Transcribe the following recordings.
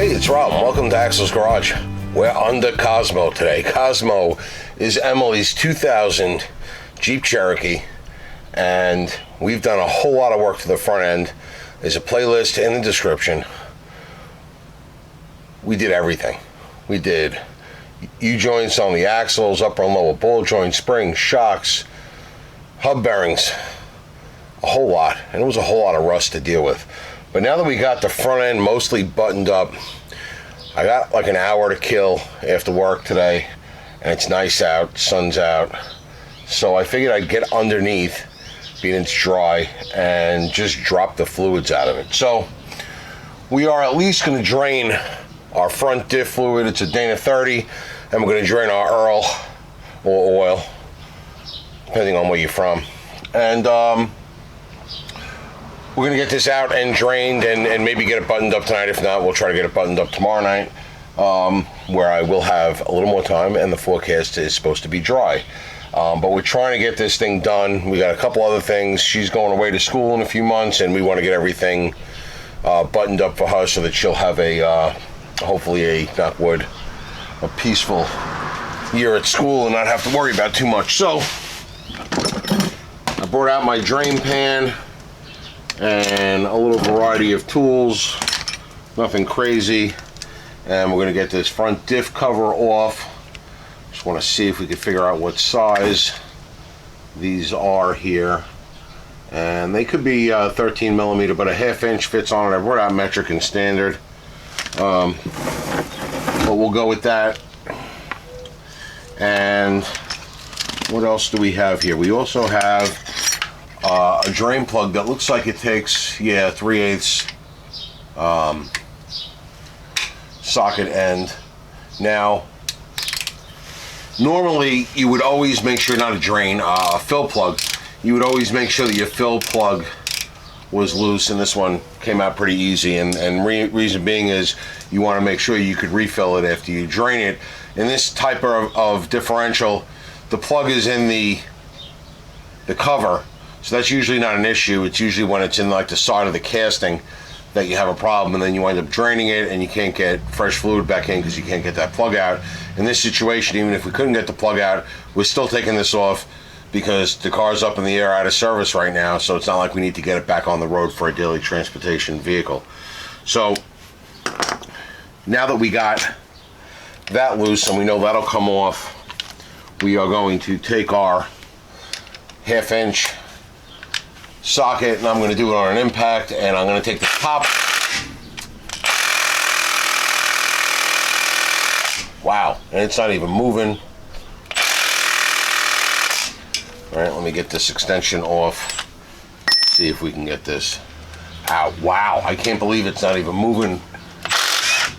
Hey, it's Rob. Welcome to Axel's Garage. We're under Cosmo today. Cosmo is Emily's 2000 Jeep Cherokee, and we've done a whole lot of work to the front end. There's a playlist in the description. We did everything. We did U-joints on the axles, upper and lower ball joints, springs, shocks, hub bearings, a whole lot. And it was a whole lot of rust to deal with. But now that we got the front end mostly buttoned up, I got like an hour to kill after work today, and it's nice out, sun's out. So I figured I'd get underneath, being it's dry, and just drop the fluids out of it. So we are at least going to drain our front diff fluid. It's a Dana 30, and we're going to drain our Earl or oil, depending on where you're from. And we're going to get this out and drained and maybe get it buttoned up tonight. If not, we'll try to get it buttoned up tomorrow night, where I will have a little more time, and the forecast is supposed to be dry. But we're trying to get this thing done. We got a couple other things. She's going away to school in a few months, and we want to get everything buttoned up for her so that she'll have a, hopefully knock wood, a peaceful year at school and not have to worry about too much. So I brought out my drain pan and a little variety of tools, nothing crazy, and we're going to get this front diff cover off. Just want to see if we can figure out what size these are here, and they could be 13 millimeter, but a ½ inch fits on it. I brought out metric and standard, but we'll go with that. And what else do we have here? We also have a drain plug that looks like it takes 3/8 socket end. Now normally you would always make sure, not a drain, a fill plug, you would always make sure that your fill plug was loose, and this one came out pretty easy, and reason being is you want to make sure you could refill it after you drain it. In this type of differential, the plug is in the cover, so that's usually not an issue. It's usually when it's in like the side of the casting that you have a problem, and then you wind up draining it and you can't get fresh fluid back in because you can't get that plug out. In this situation, even if we couldn't get the plug out, we're still taking this off because the car's up in the air out of service right now, so it's not like we need to get it back on the road for a daily transportation vehicle. So now that we got that loose and we know that'll come off, we are going to take our ½ inch socket, and I'm going to do it on an impact, and I'm going to take the top. Wow, and it's not even moving. All right, let me get this extension off. See if we can get this out. Wow, I can't believe it's not even moving.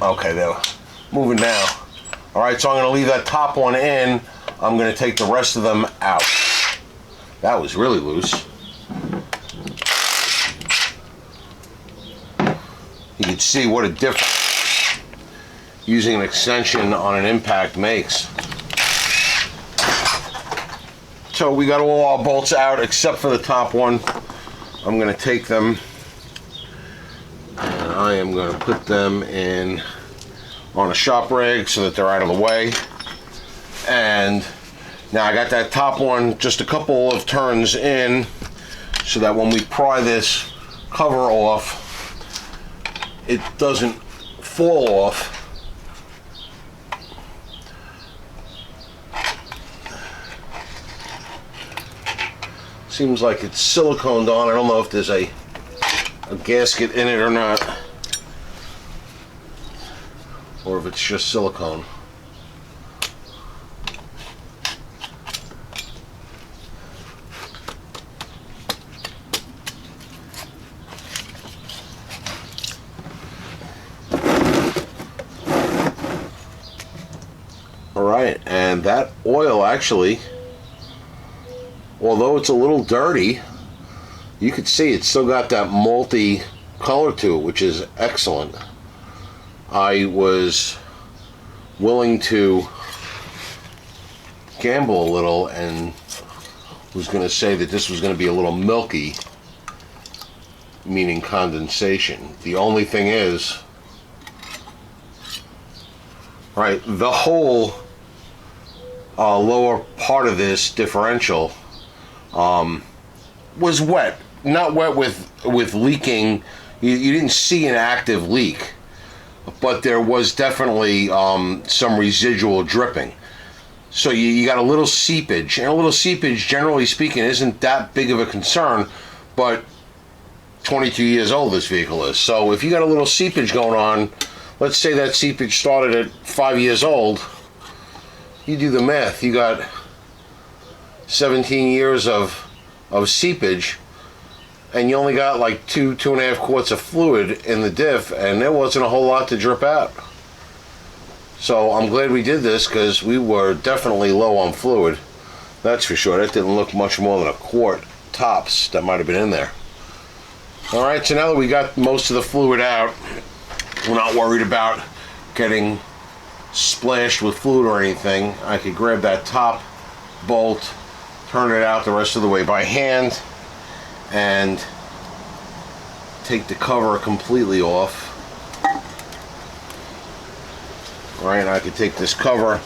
Okay, they're moving now. All right, so I'm going to leave that top one in. I'm going to take the rest of them out. That was really loose. You can see what a difference using an extension on an impact makes. So we got all our bolts out except for the top one. I'm going to take them and I am going to put them in on a shop rig so that they're out of the way. And now I got that top one just a couple of turns in so that when we pry this cover off, it doesn't fall off. Seems like it's siliconed on. I don't know if there's a gasket in it or not, or if it's just silicone. Alright, and that oil actually, although it's a little dirty, you can see it's still got that multi color to it, which is excellent. I was willing to gamble a little and was going to say that this was going to be a little milky, meaning condensation. The only thing is, right? The whole lower part of this differential was wet. Not wet with leaking. You didn't see an active leak, but there was definitely some residual dripping. So you got a little seepage, and a little seepage, generally speaking, isn't that big of a concern, but 22 years old this vehicle is. So if you got a little seepage going on, let's say that seepage started at 5 years old, you do the math, you got 17 years of seepage, and you only got like 2.5 quarts of fluid in the diff, and there wasn't a whole lot to drip out. So I'm glad we did this, because we were definitely low on fluid. That's for sure. That didn't look much more than a quart tops that might have been in there. Alright, so now that we got most of the fluid out, we're not worried about getting splashed with fluid or anything. I could grab that top bolt, turn it out the rest of the way by hand, and take the cover completely off. Right, and I could take this cover,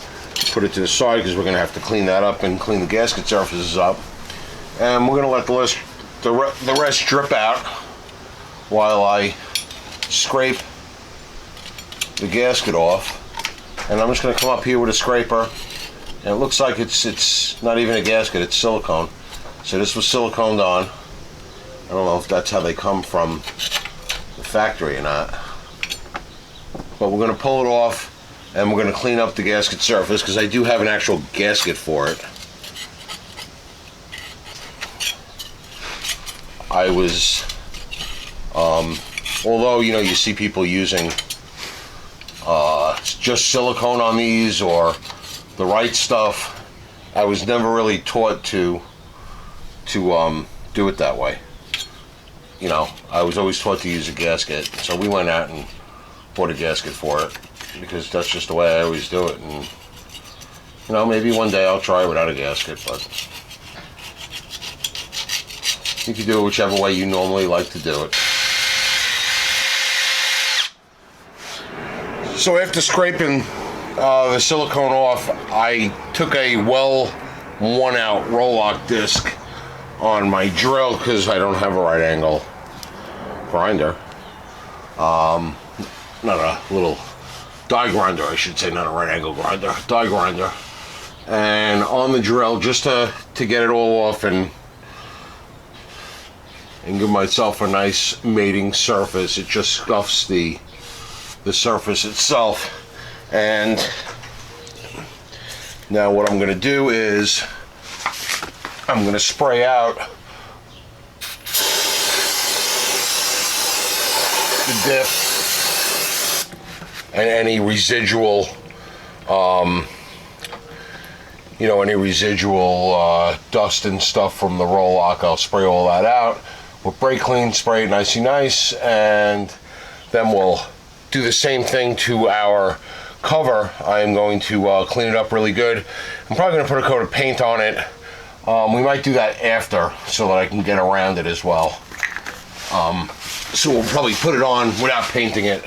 put it to the side, because we're going to have to clean that up and clean the gasket surfaces up. And we're going to let the rest drip out while I scrape the gasket off. And I'm just going to come up here with a scraper, and it looks like it's not even a gasket, it's silicone. So this was siliconed on. I don't know if that's how they come from the factory or not. But we're going to pull it off, and we're going to clean up the gasket surface, because I do have an actual gasket for it. I was, although, you know, you see people using just silicone on these or the right stuff, I was never really taught to do it that way. You know, I was always taught to use a gasket, so we went out and bought a gasket for it, because that's just the way I always do it. And you know, maybe one day I'll try without a gasket, but you can do it whichever way you normally like to do it. So after scraping the silicone off, I took a well worn out roll-lock disc on my drill, because I don't have a right angle grinder. Not a little die grinder, I should say, not a right angle grinder, die grinder. And on the drill, just to get it all off and give myself a nice mating surface. It just scuffs the surface itself. And now what I'm going to do is I'm going to spray out the diff and any residual any residual dust and stuff from the roll lock. I'll spray all that out with brake clean, spray it nicey nice, and then we'll do the same thing to our cover. I am going to clean it up really good. I'm probably going to put a coat of paint on it. We might do that after, so that I can get around it as well. So we'll probably put it on without painting it.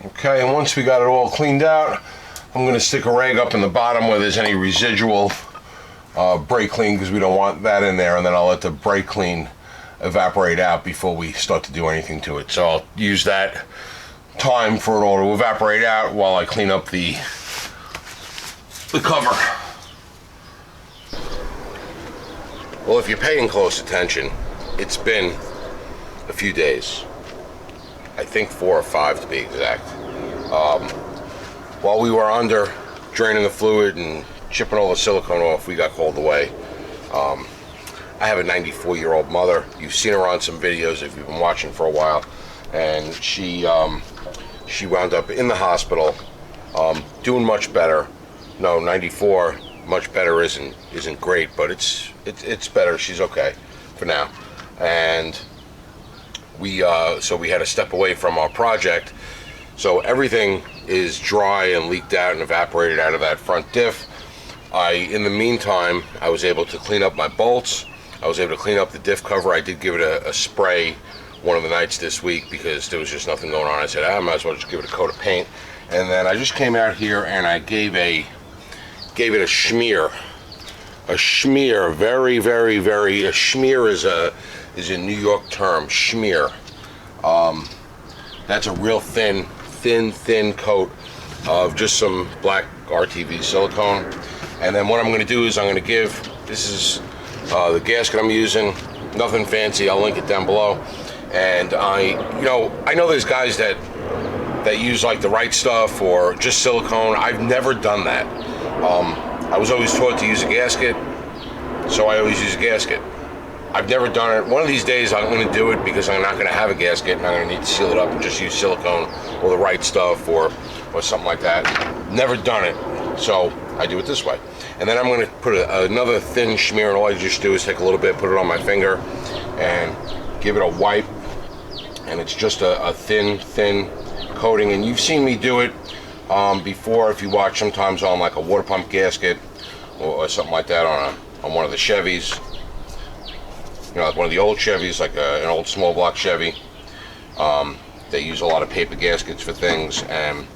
Okay, and once we got it all cleaned out, I'm going to stick a rag up in the bottom where there's any residual brake clean, because we don't want that in there, and then I'll let the brake clean evaporate out before we start to do anything to it. So I'll use that time for it all to evaporate out while I clean up the cover. Well, if you're paying close attention, it's been a few days. I think 4 or 5 to be exact. While we were under draining the fluid and chipping all the silicone off, we got called away. I have a 94-year-old mother. You've seen her on some videos if you've been watching for a while, and she wound up in the hospital, doing much better. No, 94, much better isn't great, but it's better. She's okay for now, and so we had to step away from our project. So everything is dry and leaked out and evaporated out of that front diff. In the meantime, I was able to clean up my bolts. I was able to clean up the diff cover. I did give it a spray one of the nights this week because there was just nothing going on. I said, I might as well just give it a coat of paint. And then I just came out here and I gave it a schmear. A schmear, very, very, very. A schmear is a New York term. Schmear. That's a real thin coat of just some black RTV silicone. And then what I'm going to do is I'm going to give, this is the gasket I'm using, nothing fancy, I'll link it down below. And I know there's guys that use like the right stuff or just silicone. I've never done that. I was always taught to use a gasket, so I always use a gasket. I've never done it. One of these days I'm going to do it because I'm not going to have a gasket and I'm going to need to seal it up and just use silicone or the right stuff or something like that. Never done it, so I do it this way. And then I'm going to put another thin schmear, and all I just do is take a little bit, put it on my finger, and give it a wipe. And it's just a thin coating. And you've seen me do it before if you watch sometimes on like a water pump gasket or something like that on one of the Chevys. You know, like one of the old Chevys, like an old small block Chevy. They use a lot of paper gaskets for things, and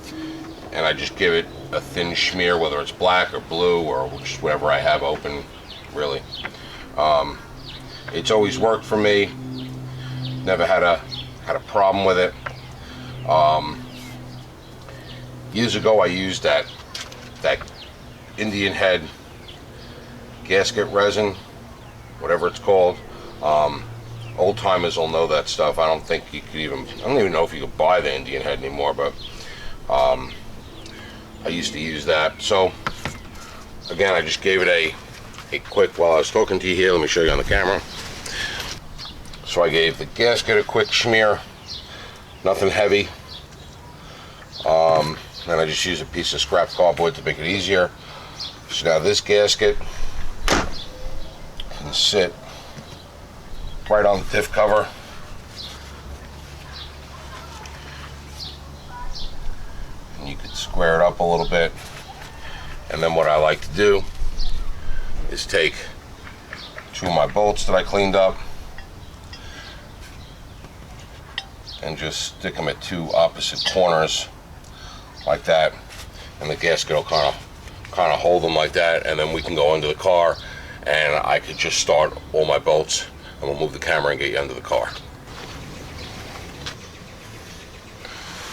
I just give it a thin schmear, whether it's black or blue or just whatever I have open, really. It's always worked for me. Never had a problem with it. Years ago, I used that Indian head gasket resin, whatever it's called. Old timers will know that stuff. I don't think you could even, I don't even know if you could buy the Indian head anymore, but I used to use that. So again, I just gave it a quick, while I was talking to you here, let me show you on the camera. So I gave the gasket a quick schmear, nothing heavy. And I just used a piece of scrap cardboard to make it easier. So now this gasket can sit right on the diff cover. And you could square it up a little bit. And then what I like to do is take two of my bolts that I cleaned up and just stick them at two opposite corners like that, and the gasket will kind of hold them like that, and then we can go into the car and I could just start all my bolts, and we'll move the camera and get you under the car.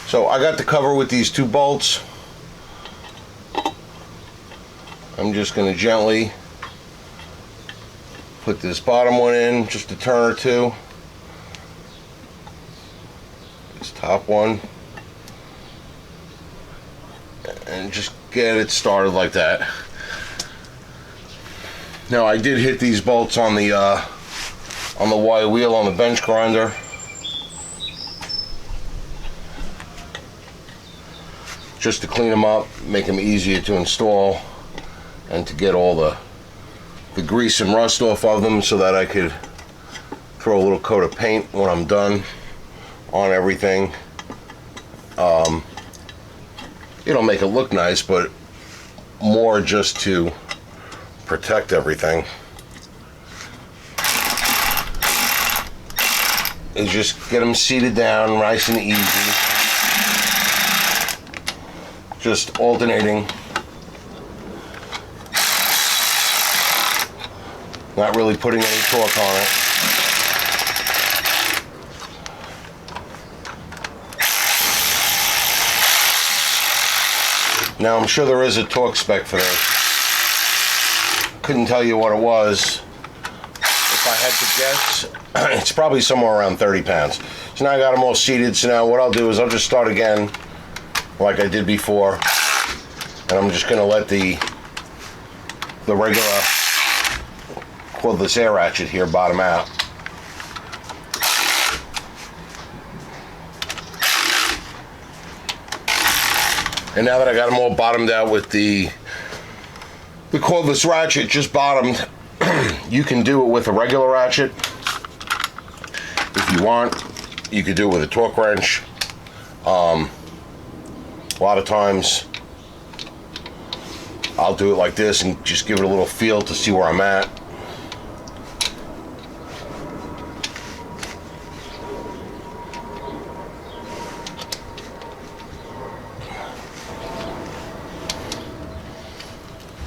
So I got the cover with these two bolts. I'm just going to gently put this bottom one in, just a turn or two. This top one. And just get it started like that. Now I did hit these bolts on the Y wheel on the bench grinder. Just to clean them up, make them easier to install, and to get all the grease and rust off of them so that I could throw a little coat of paint when I'm done on everything. It'll make it look nice, but more just to protect everything. Is just get them seated down nice and easy. Just alternating. Not really putting any torque on it. Now I'm sure there is a torque spec for this. Couldn't tell you what it was. If I had to guess, it's probably somewhere around 30 pounds. So now I got them all seated. So now what I'll do is I'll just start again like I did before. And I'm just gonna let the regular cordless air ratchet here bottom out. And now that I got them all bottomed out with the cordless ratchet just bottomed, you can do it with a regular ratchet. If you want, you could do it with a torque wrench. A lot of times, I'll do it like this and just give it a little feel to see where I'm at.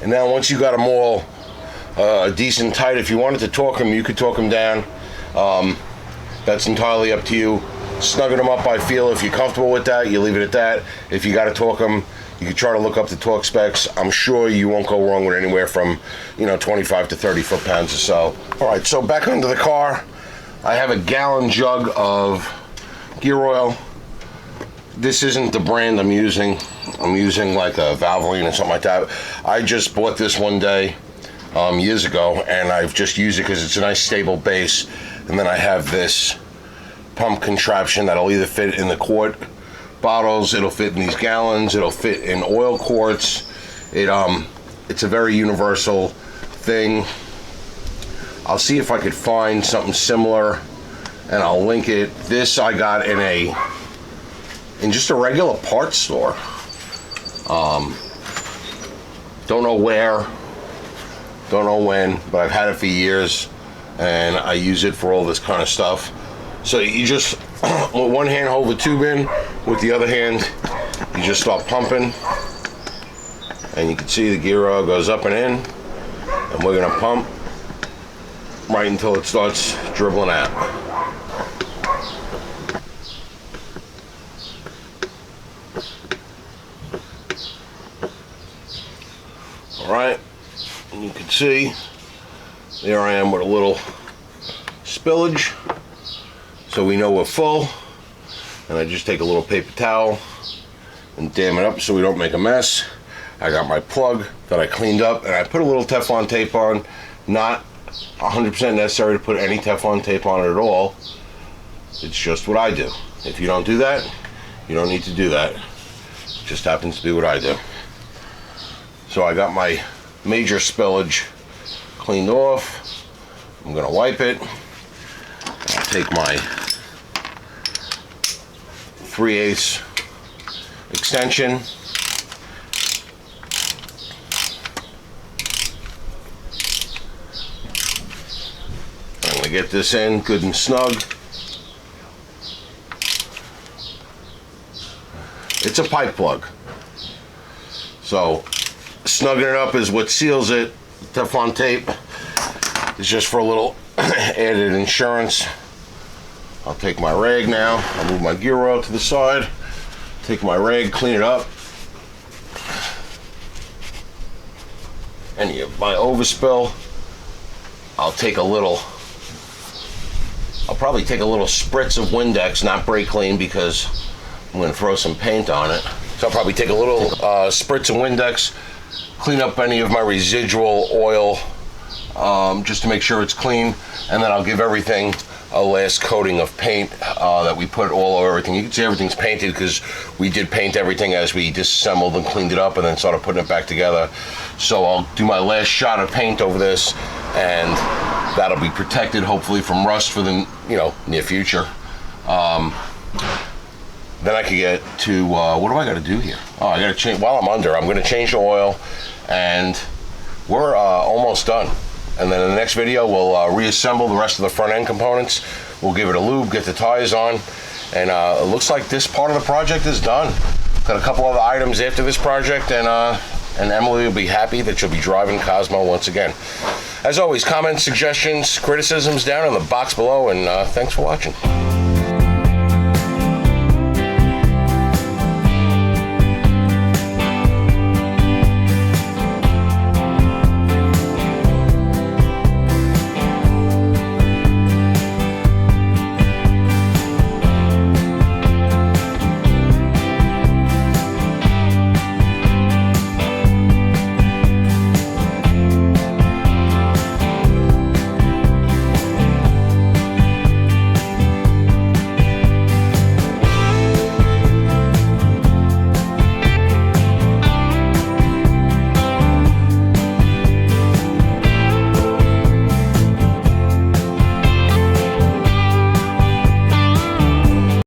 And now once you got them all decent tight, if you wanted to torque them, you could torque them down. That's entirely up to you. Snugging them up by feel. If you're comfortable with that, you leave it at that. If you got to torque them, you can try to look up the torque specs. I'm sure you won't go wrong with anywhere from 25 to 30 foot-pounds or so. All right, so back under the car, I have a gallon jug of gear oil. This isn't the brand I'm using. I'm using like a Valvoline or something like that. I just bought this one day years ago, and I've just used it because it's a nice stable base. And then I have this pump contraption that'll either fit in the quart bottles, it'll fit in these gallons, it'll fit in oil quarts. It's a very universal thing. I'll see if I could find something similar, and I'll link it. This I got in just a regular parts store. Don't know where, don't know when, but I've had it for years, and I use it for all this kind of stuff. So you just, with one hand hold the tube in, with the other hand, you just start pumping, and you can see the gear oil goes up and in, and we're gonna pump right until it starts dribbling out. All right, and you can see, there I am with a little spillage, so we know we're full. And I just take a little paper towel and dam it up so we don't make a mess. I got my plug that I cleaned up, and I put a little Teflon tape on. Not 100% necessary to put any Teflon tape on it at all. It's just what I do. If you don't do that, you don't need to do that. It just happens to be what I do. So I got my major spillage cleaned off. I'm gonna wipe it. I'll take my 3/8 extension. I'm gonna get this in good and snug. It's a pipe plug, so snugging it up is what seals it. Teflon tape is just for a little added insurance. I'll take my rag now. I'll move my gear oil to the side. Take my rag, clean it up. Any of my overspill, I'll probably take a little spritz of Windex, not brake clean, because I'm going to throw some paint on it. So I'll probably take a little spritz of Windex, clean up any of my residual oil, just to make sure it's clean, and then I'll give everything a last coating of paint that we put all over everything. You can see everything's painted because we did paint everything as we disassembled and cleaned it up and then started putting it back together. So I'll do my last shot of paint over this, and that'll be protected hopefully from rust for the near future. Then I can get to what do I got to do here? Oh, I got to change. While I'm under, I'm going to change the oil, and we're almost done. And then in the next video, we'll reassemble the rest of the front end components. We'll give it a lube, get the tires on, and it looks like this part of the project is done. Got a couple other items after this project, and Emily will be happy that she'll be driving Cosmo once again. As always, comments, suggestions, criticisms down in the box below, and thanks for watching.